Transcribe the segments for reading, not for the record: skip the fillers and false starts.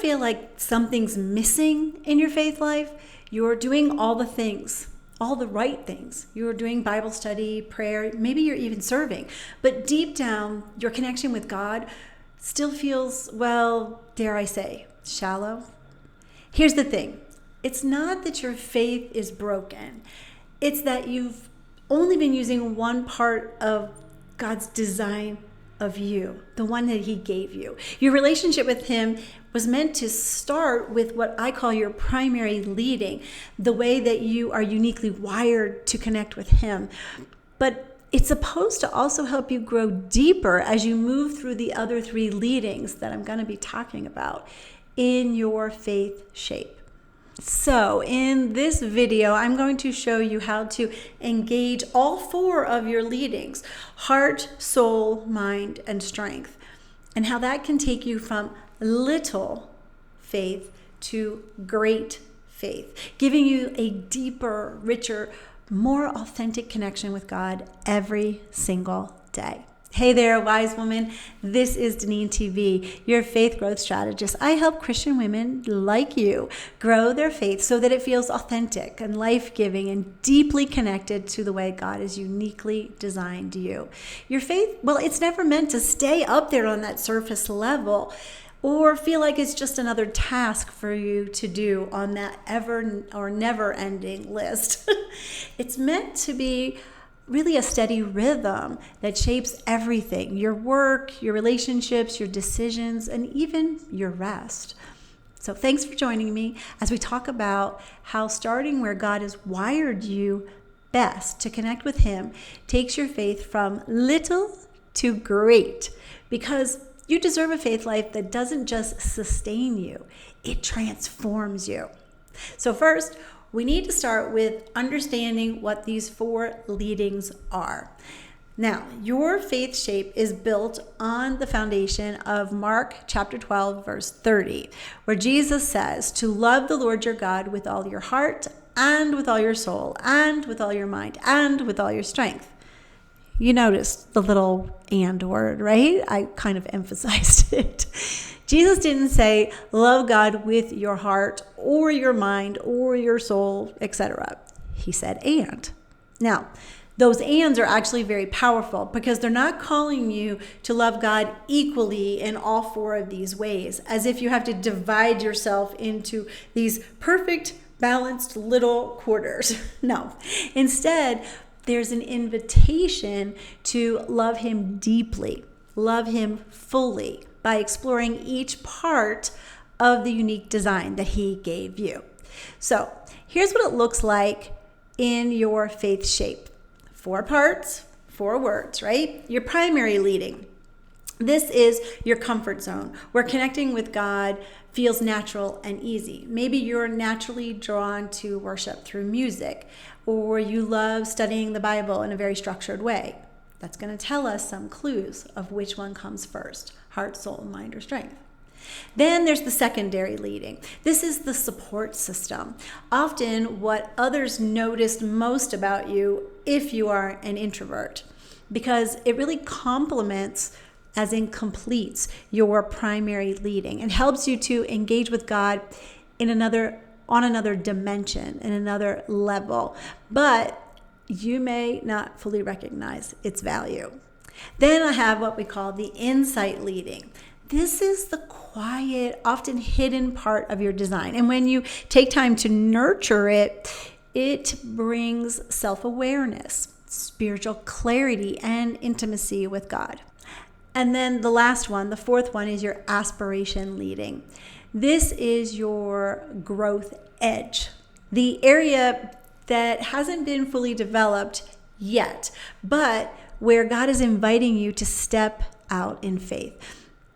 feel like something's missing in your faith life, you're doing all the things, all the right things. You're doing Bible study, prayer, maybe you're even serving. But deep down, your connection with God still feels, well, dare I say, shallow. Here's the thing. It's not that your faith is broken. It's that you've only been using one part of God's design of you, the one that he gave you. Your relationship with him was meant to start with what I call your primary leading, the way that you are uniquely wired to connect with him. But it's supposed to also help you grow deeper as you move through the other three leadings that I'm going to be talking about in your faith shape. So in this video, I'm going to show you how to engage all four of your leadings: heart, soul, mind, and strength, and how that can take you from little faith to great faith, giving you a deeper, richer, more authentic connection with God every single day. Hey there, wise woman. This is Deneen TV, your faith growth strategist. I help Christian women like you grow their faith so that it feels authentic and life-giving and deeply connected to the way God has uniquely designed you. Your faith, well, it's never meant to stay up there on that surface level or feel like it's just another task for you to do on that ever or never ending list. It's meant to be really a steady rhythm that shapes everything: your work, your relationships, your decisions, and even your rest. So thanks for joining me as we talk about how starting where God has wired you best to connect with him takes your faith from little to great, because you deserve a faith life that doesn't just sustain you, it transforms you. So first, we need to start with understanding what these four leadings are. Now, your faith shape is built on the foundation of Mark chapter 12, verse 30, where Jesus says to love the Lord your God with all your heart and with all your soul and with all your mind and with all your strength. You noticed the little "and" word, right? I kind of emphasized it. Jesus didn't say love God with your heart or your mind or your soul, etc. He said "and." Now, those "ands" are actually very powerful because they're not calling you to love God equally in all four of these ways, as if you have to divide yourself into these perfect, balanced little quarters. No. Instead, there's an invitation to love him deeply, love him fully, by exploring each part of the unique design that he gave you. So here's what it looks like in your faith shape. 4 parts, 4 words, right? Your primary leading. This is your comfort zone, where connecting with God feels natural and easy. Maybe you're naturally drawn to worship through music, or you love studying the Bible in a very structured way. That's going to tell us some clues of which one comes first: heart, soul, mind, or strength. Then there's the secondary leading. This is the support system, often what others noticed most about you if you are an introvert, because it really complements, as in completes, your primary leading and helps you to engage with God on another dimension, in another level. But you may not fully recognize its value. Then I have what we call the insight leading. This is the quiet, often hidden part of your design. And when you take time to nurture it, it brings self-awareness, spiritual clarity, and intimacy with God. And then the last one, the 4th one, is your aspiration leading. This is your growth edge, the area that hasn't been fully developed yet, but where God is inviting you to step out in faith.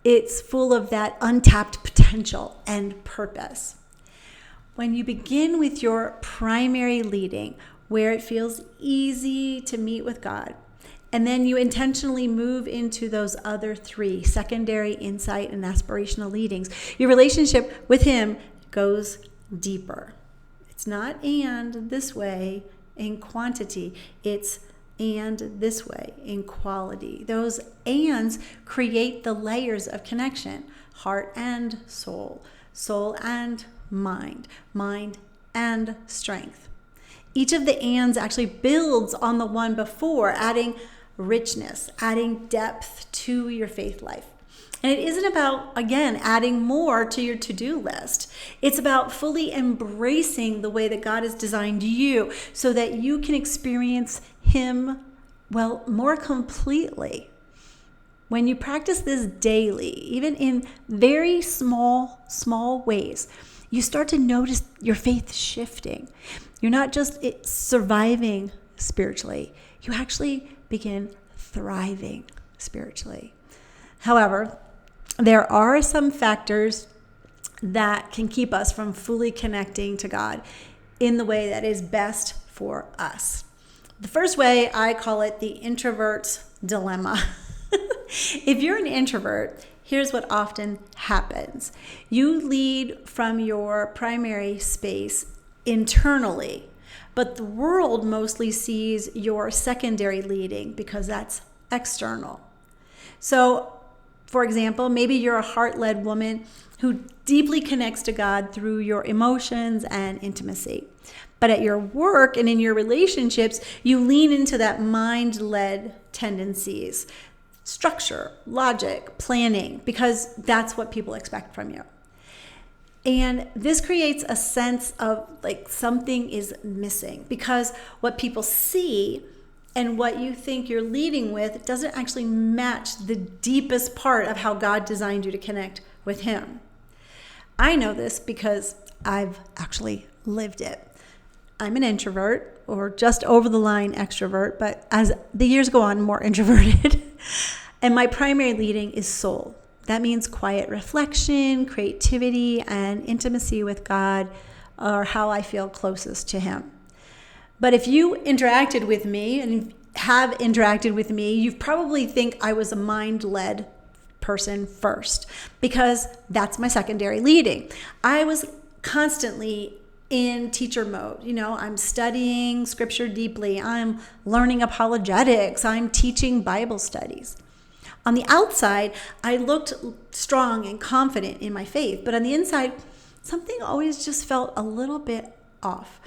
It's full of that untapped potential and purpose. When you begin with your primary leading, where it feels easy to meet with God, and then you intentionally move into those other 3, secondary, insight, and aspirational leadings, your relationship with him goes deeper. It's not "and" this way in quantity, it's "and" this way in quality. Those "ands" create the layers of connection: heart and soul, soul and mind, mind and strength. Each of the ands actually builds on the one before, adding richness, adding depth to your faith life. And it isn't about, again, adding more to your to-do list. It's about fully embracing the way that God has designed you so that you can experience Him, well, more completely. When you practice this daily, even in very small ways, you start to notice your faith shifting. You're not just surviving spiritually. You actually begin thriving spiritually. However, there are some factors that can keep us from fully connecting to God in the way that is best for us. The first way, I call it the introvert's dilemma. If you're an introvert, here's what often happens. You lead from your primary space internally, but the world mostly sees your secondary leading because that's external. So, for example, maybe you're a heart-led woman who deeply connects to God through your emotions and intimacy. But at your work and in your relationships, you lean into that mind-led tendencies, structure, logic, planning, because that's what people expect from you. And this creates a sense of like something is missing because what people see and what you think you're leading with doesn't actually match the deepest part of how God designed you to connect with Him. I know this because I've actually lived it. I'm an introvert, or just over the line extrovert, but as the years go on, more introverted. And my primary leading is soul. That means quiet reflection, creativity, and intimacy with God are how I feel closest to Him. But if you interacted with me and have interacted with me, you probably think I was a mind-led person first because that's my secondary leading. I was constantly in teacher mode. I'm studying scripture deeply. I'm learning apologetics. I'm teaching Bible studies. On the outside, I looked strong and confident in my faith, but on the inside, something always just felt a little bit off.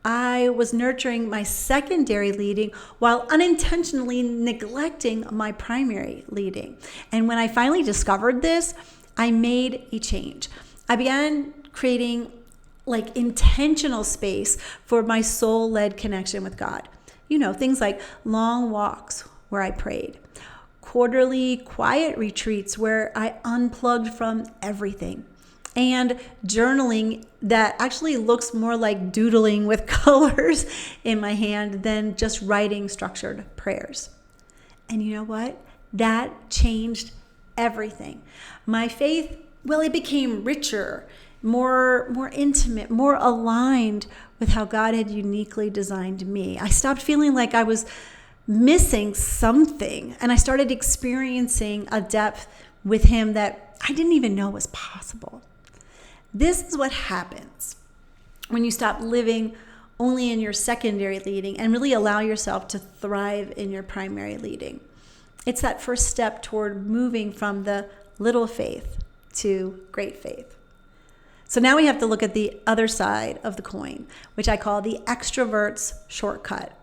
I was nurturing my secondary leading while unintentionally neglecting my primary leading. And when I finally discovered this, I made a change. I began creating intentional space for my soul-led connection with God. Things like long walks where I prayed, quarterly quiet retreats where I unplugged from everything, and journaling that actually looks more like doodling with colors in my hand than just writing structured prayers. And you know what? That changed everything. My faith, it became richer, more intimate, more aligned with how God had uniquely designed me. I stopped feeling like I was missing something, and I started experiencing a depth with Him that I didn't even know was possible. This is what happens when you stop living only in your secondary leading and really allow yourself to thrive in your primary leading. It's that first step toward moving from the little faith to great faith. So now we have to look at the other side of the coin, which I call the extrovert's shortcut.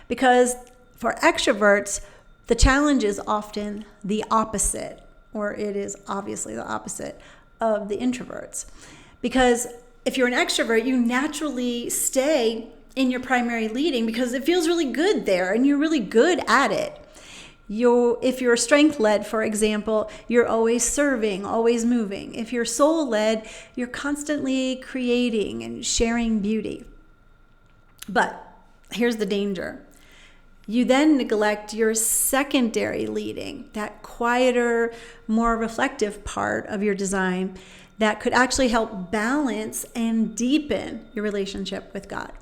Because for extroverts, the challenge is often the opposite, or it is obviously the opposite of the introverts. Because if you're an extrovert, you naturally stay in your primary leading because it feels really good there and you're really good at it. If you're strength-led, for example, you're always serving, always moving. If you're soul-led, you're constantly creating and sharing beauty. But here's the danger. You then neglect your secondary leading, that quieter, more reflective part of your design that could actually help balance and deepen your relationship with God.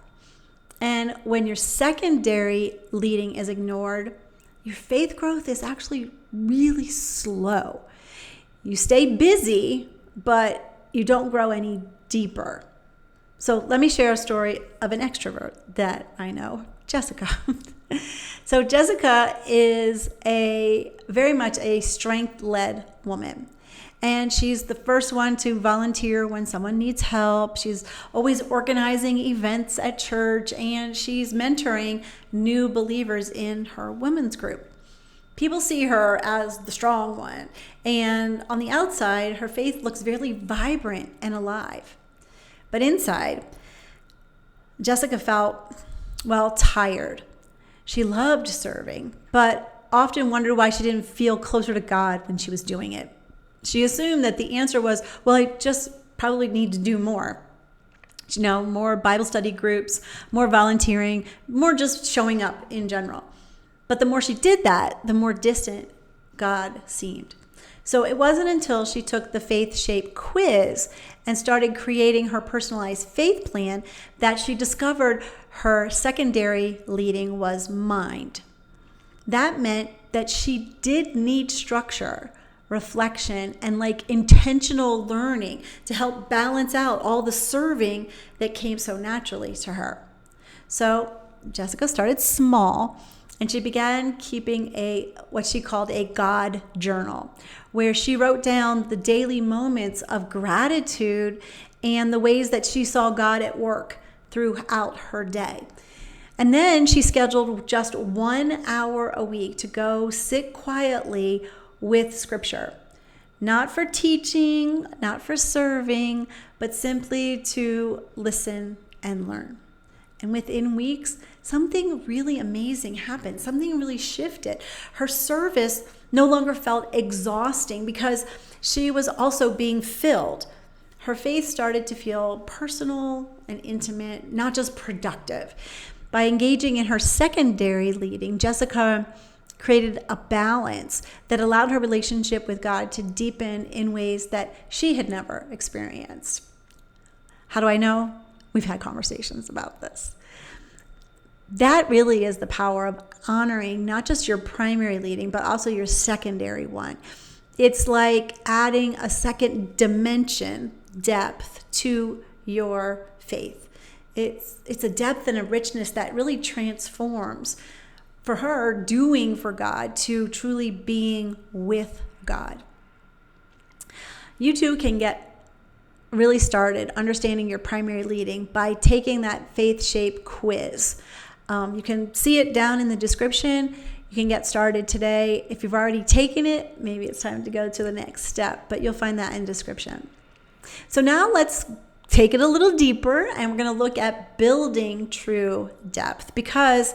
And when your secondary leading is ignored, your faith growth is actually really slow. You stay busy, but you don't grow any deeper. So let me share a story of an extrovert that I know. Jessica. So Jessica is very much a strength-led woman. And she's the first one to volunteer when someone needs help. She's always organizing events at church, and she's mentoring new believers in her women's group. People see her as the strong one, and on the outside, her faith looks very vibrant and alive. But inside, Jessica felt, tired. She loved serving, but often wondered why she didn't feel closer to God when she was doing it. She assumed that the answer was, I just probably need to do more. More Bible study groups, more volunteering, more just showing up in general. But the more she did that, the more distant God seemed. So it wasn't until she took the Faith Shape quiz and started creating her personalized faith plan that she discovered her secondary leading was mind. That meant that she did need structure, reflection, and intentional learning to help balance out all the serving that came so naturally to her. So Jessica started small, and she began keeping what she called a God journal, where she wrote down the daily moments of gratitude and the ways that she saw God at work throughout her day. And then she scheduled just 1 hour a week to go sit quietly with Scripture, not for teaching, not for serving, but simply to listen and learn. And within weeks, something really amazing happened. Something really shifted. Her service no longer felt exhausting because she was also being filled. Her faith started to feel personal and intimate, not just productive. By engaging in her secondary leading, Jessica created a balance that allowed her relationship with God to deepen in ways that she had never experienced. How do I know? We've had conversations about this. That really is the power of honoring not just your primary leading, but also your secondary one. It's like adding a second dimension, depth, to your faith. It's a depth and a richness that really transforms for her doing for God to truly being with God. You too can get really started understanding your primary leading by taking that Faith Shape quiz. You can see it down in the description. You can get started today. If you've already taken it, maybe it's time to go to the next step, but you'll find that in the description. So now let's take it a little deeper, and we're going to look at building true depth, because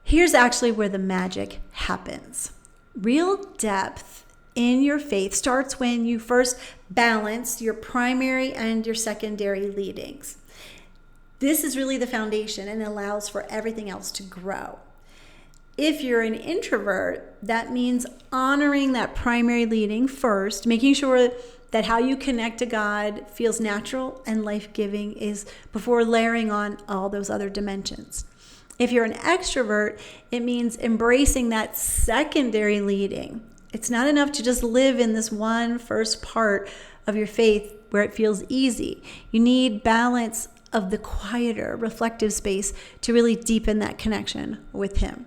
here's actually where the magic happens. Real depth in your faith starts when you first balance your primary and your secondary leadings. This is really the foundation and allows for everything else to grow. If you're an introvert, that means honoring that primary leading first, making sure that how you connect to God feels natural and life-giving is before layering on all those other dimensions. If you're an extrovert, it means embracing that secondary leading. It's not enough to just live in this one first part of your faith where it feels easy. You need balance of the quieter, reflective space to really deepen that connection with Him.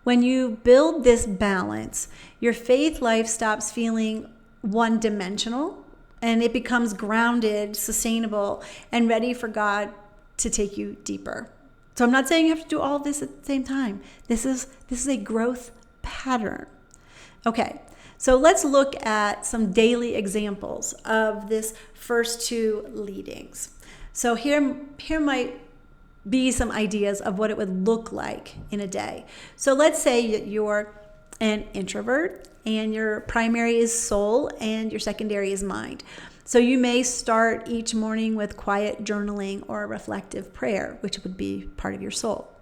When you build this balance, your faith life stops feeling one-dimensional, and it becomes grounded, sustainable, and ready for God to take you deeper. So I'm not saying you have to do all of this at the same time. This is a growth pattern. Okay, so let's look at some daily examples of this first two leadings. So here might be some ideas of what it would look like in a day. So let's say that you're an introvert and your primary is soul and your secondary is mind. So you may start each morning with quiet journaling or a reflective prayer, which would be part of your soul.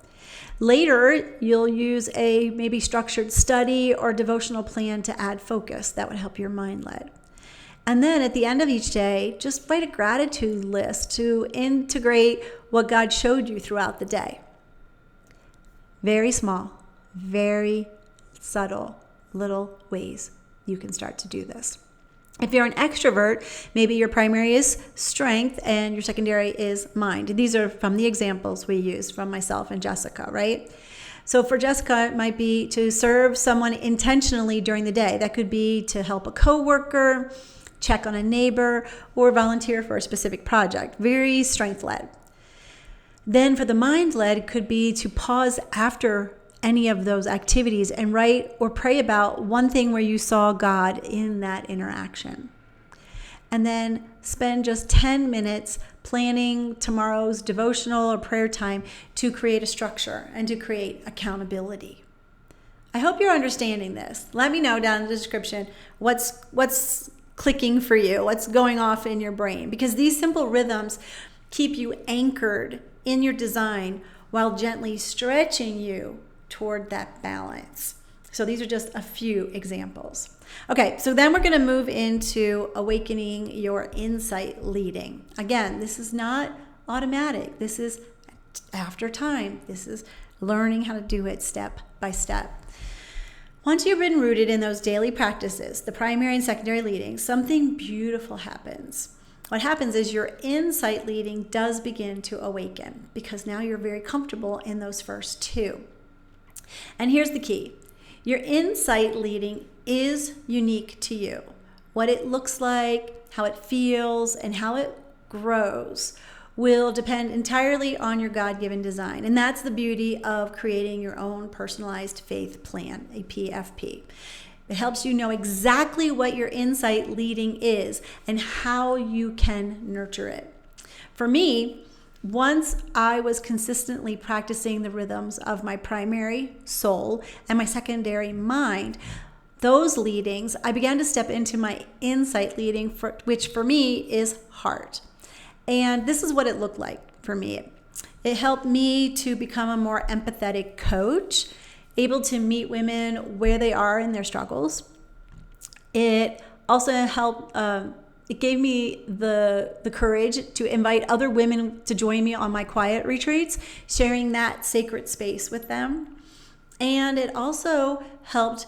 Later, you'll use a maybe structured study or devotional plan to add focus. That would help your mind led. And then at the end of each day, just write a gratitude list to integrate what God showed you throughout the day. Very small, very subtle little ways you can start to do this. If you're an extrovert, maybe your primary is strength and your secondary is mind. These are from the examples we used from myself and Jessica, right? So for Jessica, it might be to serve someone intentionally during the day. That could be to help a coworker, check on a neighbor, or volunteer for a specific project. Very strength-led. Then for the mind-led, it could be to pause after any of those activities and write or pray about one thing where you saw God in that interaction. And then spend just 10 minutes planning tomorrow's devotional or prayer time to create a structure and to create accountability. I hope you're understanding this. Let me know down in the description what's clicking for you, what's going off in your brain, because these simple rhythms keep you anchored in your design while gently stretching you toward that balance. So these are just a few examples. Okay, so then we're going to move into awakening your insight leading. Again, this is not automatic. This is after time. This is learning how to do it step by step. Once you've been rooted in those daily practices, the primary and secondary leading, something beautiful happens. What happens is your insight leading does begin to awaken because now you're very comfortable in those first two. And here's the key. Your insight leading is unique to you. What it looks like, how it feels, and how it grows will depend entirely on your God-given design. And that's the beauty of creating your own personalized faith plan, a PFP. It helps you know exactly what your insight leading is and how you can nurture it. For me, once I was consistently practicing the rhythms of my primary soul and my secondary mind, those leadings, I began to step into my insight leading, which for me is heart. And this is what it looked like for me. It helped me to become a more empathetic coach, able to meet women where they are in their struggles. It also helped, it gave me the courage to invite other women to join me on my quiet retreats, sharing that sacred space with them. And it also helped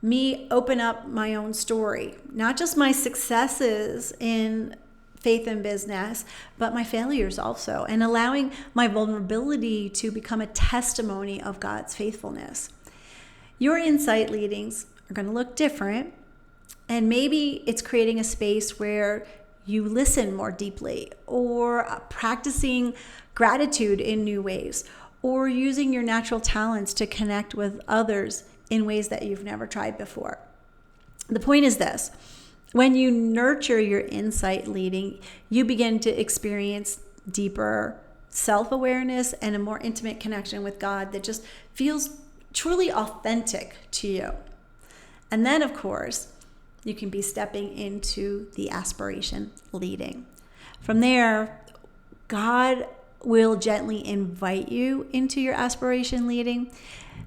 me open up my own story, not just my successes in faith and business, but my failures also, and allowing my vulnerability to become a testimony of God's faithfulness. Your insight leadings are going to look different, and maybe it's creating a space where you listen more deeply, or practicing gratitude in new ways, or using your natural talents to connect with others in ways that you've never tried before. The point is this. When you nurture your insight leading, you begin to experience deeper self-awareness and a more intimate connection with God that just feels truly authentic to you. And then, of course, you can be stepping into the aspiration leading. From there, God will gently invite you into your aspiration leading.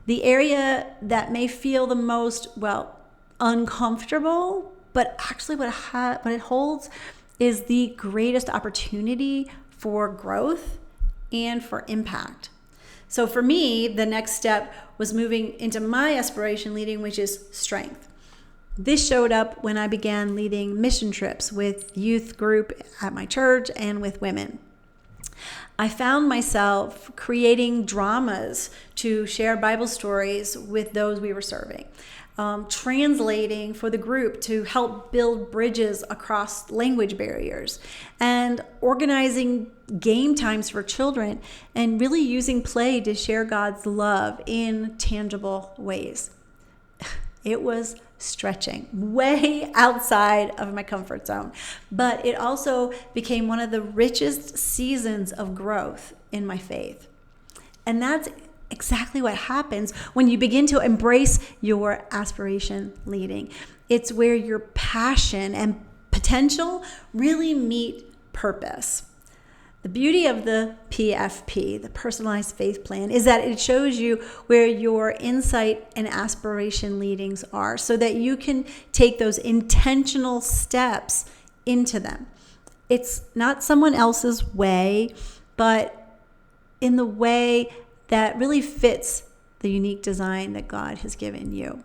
The area that may feel the most, uncomfortable, but actually what it holds is the greatest opportunity for growth and for impact. So for me, the next step was moving into my aspiration leading, which is strength. This showed up when I began leading mission trips with youth group at my church and with women. I found myself creating dramas to share Bible stories with those we were serving, translating for the group to help build bridges across language barriers, and organizing game times for children, and really using play to share God's love in tangible ways. It was stretching, way outside of my comfort zone, but it also became one of the richest seasons of growth in my faith. And that's exactly what happens when you begin to embrace your aspiration leading. It's where your passion and potential really meet purpose. The beauty of the PFP, the personalized faith plan, is that it shows you where your insight and aspiration leadings are so that you can take those intentional steps into them. It's not someone else's way, but in the way that really fits the unique design that God has given you.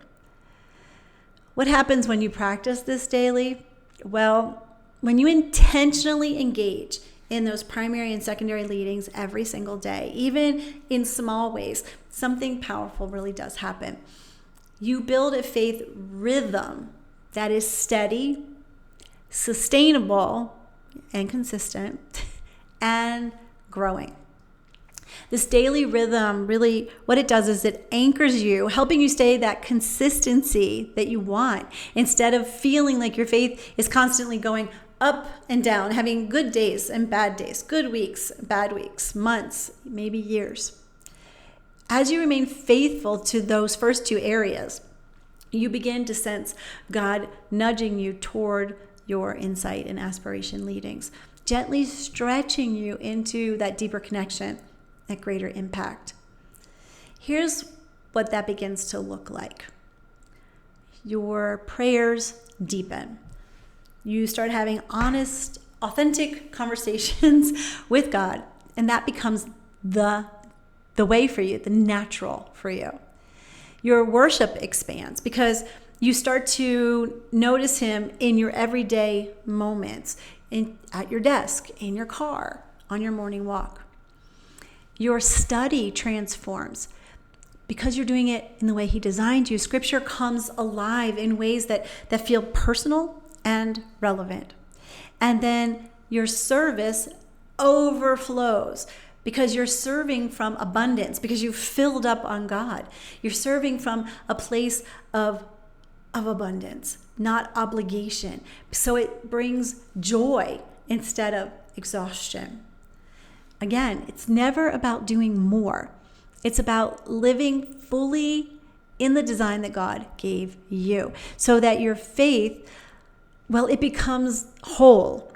What happens when you practice this daily? Well, when you intentionally engage in those primary and secondary leadings every single day, even in small ways, something powerful really does happen. You build a faith rhythm that is steady, sustainable, and consistent, and growing. This daily rhythm, really what it does is it anchors you, helping you stay that consistency that you want, instead of feeling like your faith is constantly going up and down, having good days and bad days, good weeks, bad weeks, months, maybe years. As you remain faithful to those first two areas, you begin to sense God nudging you toward your insight and aspiration leadings, gently stretching you into that deeper connection, that greater impact. Here's what that begins to look like. Your prayers deepen. You start having honest, authentic conversations with God, and that becomes the way for you, the natural for you. Your worship expands because you start to notice him in your everyday moments, at your desk, in your car, on your morning walk. Your study transforms because you're doing it in the way he designed you. Scripture comes alive in ways that feel personal and relevant. And then your service overflows because you're serving from abundance, because you've filled up on God. You're serving from a place of abundance, not obligation. So it brings joy instead of exhaustion. Again, it's never about doing more. It's about living fully in the design that God gave you, so that your faith, well, it becomes whole,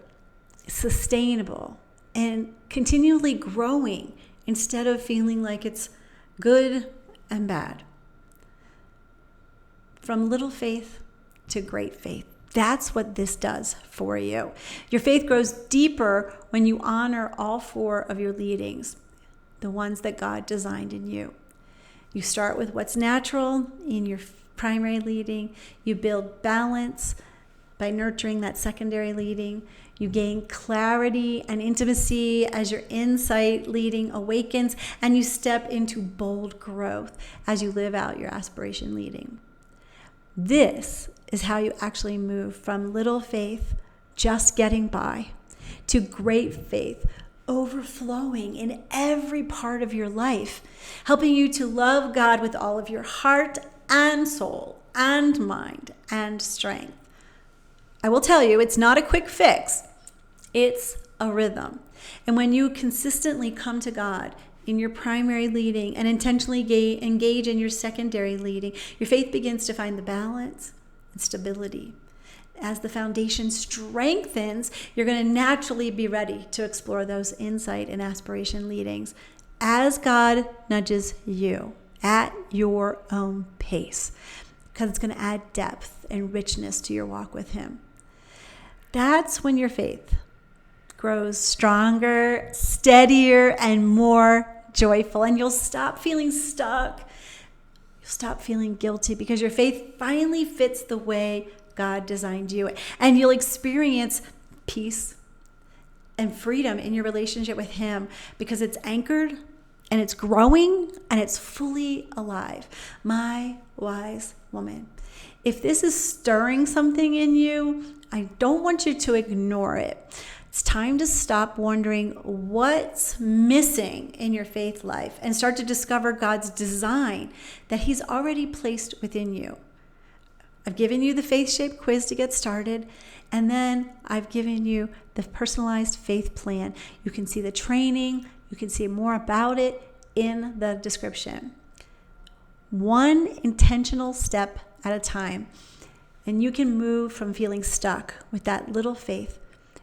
sustainable, and continually growing instead of feeling like it's good and bad. From little faith to great faith. That's what this does for you. Your faith grows deeper when you honor all four of your leadings, the ones that God designed in you. You start with what's natural in your primary leading. You build balance by nurturing that secondary leading. You gain clarity and intimacy as your insight leading awakens, and you step into bold growth as you live out your aspiration leading. This is how you actually move from little faith, just getting by, to great faith, overflowing in every part of your life, helping you to love God with all of your heart and soul and mind and strength. I will tell you, it's not a quick fix. It's a rhythm. And when you consistently come to God in your primary leading and intentionally engage in your secondary leading, your faith begins to find the balance and stability. As the foundation strengthens, you're going to naturally be ready to explore those insight and aspiration leadings as God nudges you at your own pace, because it's going to add depth and richness to your walk with him. That's when your faith grows stronger, steadier, and more joyful. And you'll stop feeling stuck. You'll stop feeling guilty because your faith finally fits the way God designed you. And you'll experience peace and freedom in your relationship with him because it's anchored and it's growing and it's fully alive. My wise woman. If this is stirring something in you, I don't want you to ignore it. It's time to stop wondering what's missing in your faith life and start to discover God's design that he's already placed within you. I've given you the faith-shaped quiz to get started, and then I've given you the personalized faith plan. You can see the training. You can see more about it in the description. One intentional step at a time, and you can move from feeling stuck with that little faith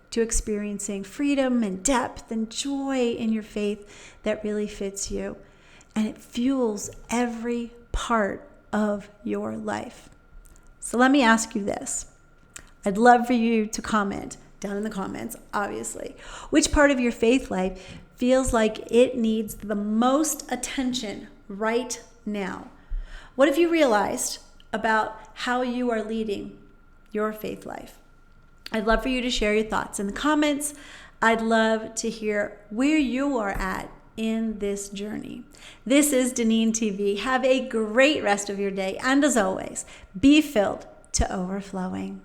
to experiencing freedom and depth and joy in your faith that really fits you. And it fuels every part of your life. So let me ask you this. I'd love for you to comment down in the comments, obviously. Which part of your faith life feels like it needs the most attention right now? What have you realized about how you are leading your faith life? I'd love for you to share your thoughts in the comments. I'd love to hear where you are at in this journey. This is Deneen TV. Have a great rest of your day. And as always, be filled to overflowing.